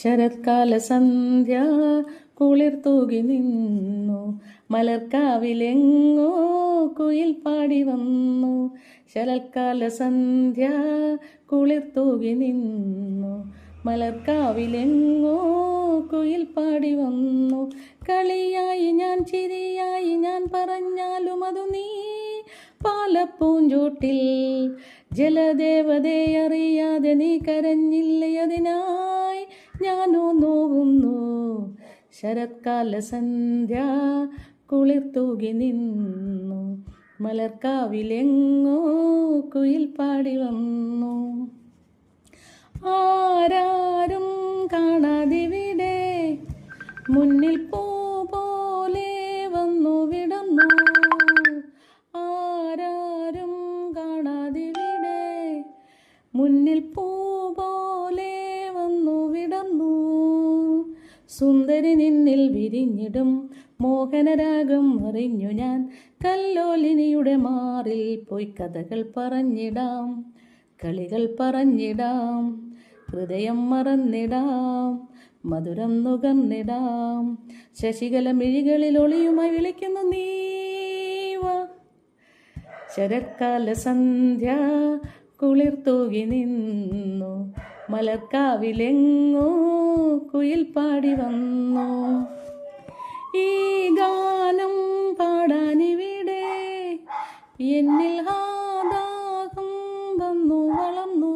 ശരത്കാല സന്ധ്യ കുളിർ തൂകി നിന്നു, മലർക്കാവിലെങ്ങോ കുയിൽ പാടി വന്നു. ശരത്കാല സന്ധ്യ കുളിർ തൂകി നിന്നു, മലർക്കാവിലെങ്ങോ കുയിൽ പാടി വന്നു. കളിയായി ഞാൻ ചിരിയായി ഞാൻ പറഞ്ഞാലും അതു നീ പാലപ്പൂഞ്ചോട്ടിൽ. ജലദേവതയെ അറിയാതെ നീ കരഞ്ഞില്ലേ, അതിനായി ഞാനോ നോവുന്നു. ശരത്കാല സന്ധ്യ കുളിർ തൂകി നിന്നു, മലർക്കാവിലെങ്ങോ കുയിൽ പാടി വന്നു. ആരാരും കാണാതിവിടെ മുന്നിൽ പൂ പോലെ വന്നു വിടന്നു. ആരാരും കാണാതിവിടെ മുന്നിൽ പൂ പോലെ വന്നു വിടന്നു. സുന്ദരി നിന്നിൽ വിരിഞ്ഞിടും മോഹനരാഗം അറിഞ്ഞു ഞാൻ. കല്ലോലിനിയുടെ മാറിൽ പോയി കഥകൾ പറഞ്ഞിടാം, കളികൾ പറഞ്ഞിടാം, ഹൃദയം മറന്നിടാം, മധുരം നുകർന്നിടാം. ശശികല മിഴികളിൽ ഒളിയുമായി വിളിക്കുന്നു നീവാ. ശരത്കാല സന്ധ്യ കുളിർ തൂകി നിന്നു, മലർക്കാവിലെങ്ങോ കുയിൽ പാടി വന്നു. ഈ ഗാനം പാടാനിവിടെ എന്നിൽ ദാഹം വന്നു വളർന്നു.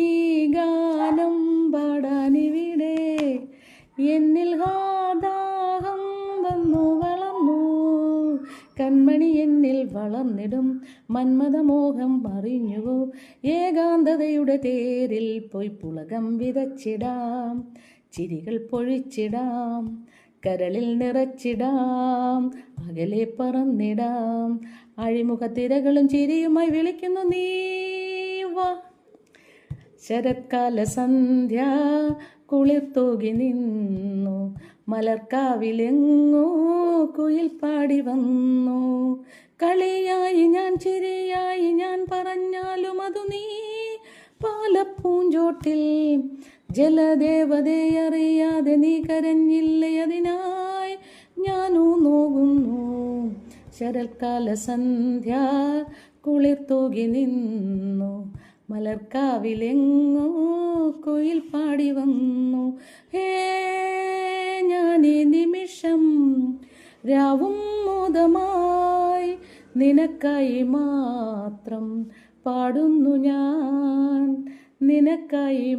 ഈ ഗാനം പാടാനിവിടെ എന്നിൽ ദാഹം വന്നു വളർന്നു. കൺമണി എന്നിൽ വളർന്നിടും മന്മഥമോഹം അറിഞ്ഞുവോ. ഏകാന്തതയുടെ തേരിൽ പോയി പുളകം വിതച്ചിടാം, ചിരികൾ പൊഴിച്ചിടാം, കരളിൽ നിറച്ചിടാം, അകലെ പറന്നിടാം. അഴിമുഖത്തിരകളും ചിരിയുമായി വിളിക്കുന്നു നീവാ. ശരത്കാല സന്ധ്യ കുളിർ തൂകി നിന്നു, മലർക്കാവിലെങ്ങോ കുയിൽ പാടി വന്നു. കളിയായി ഞാൻ ചിരിയായി ഞാൻ പറഞ്ഞാലും അതു നീ പാലപ്പൂഞ്ചോട്ടിൽ. ജലദേവതയെ അറിയാതെ നീ കരഞ്ഞില്ലേ, അതിനായി ഞാനോ നോകുന്നു. ശരത്കാല സന്ധ്യ കുളിർ തൂകി നിന്നു, മലർക്കാവിലെങ്ങോ കുയിൽ പാടി വന്നു. ഹേ ഞാനീ നിമിഷം രാവും മോദമായി നിനക്കായി മാത്രം പാടുന്നു ഞാൻ, നിനക്കായി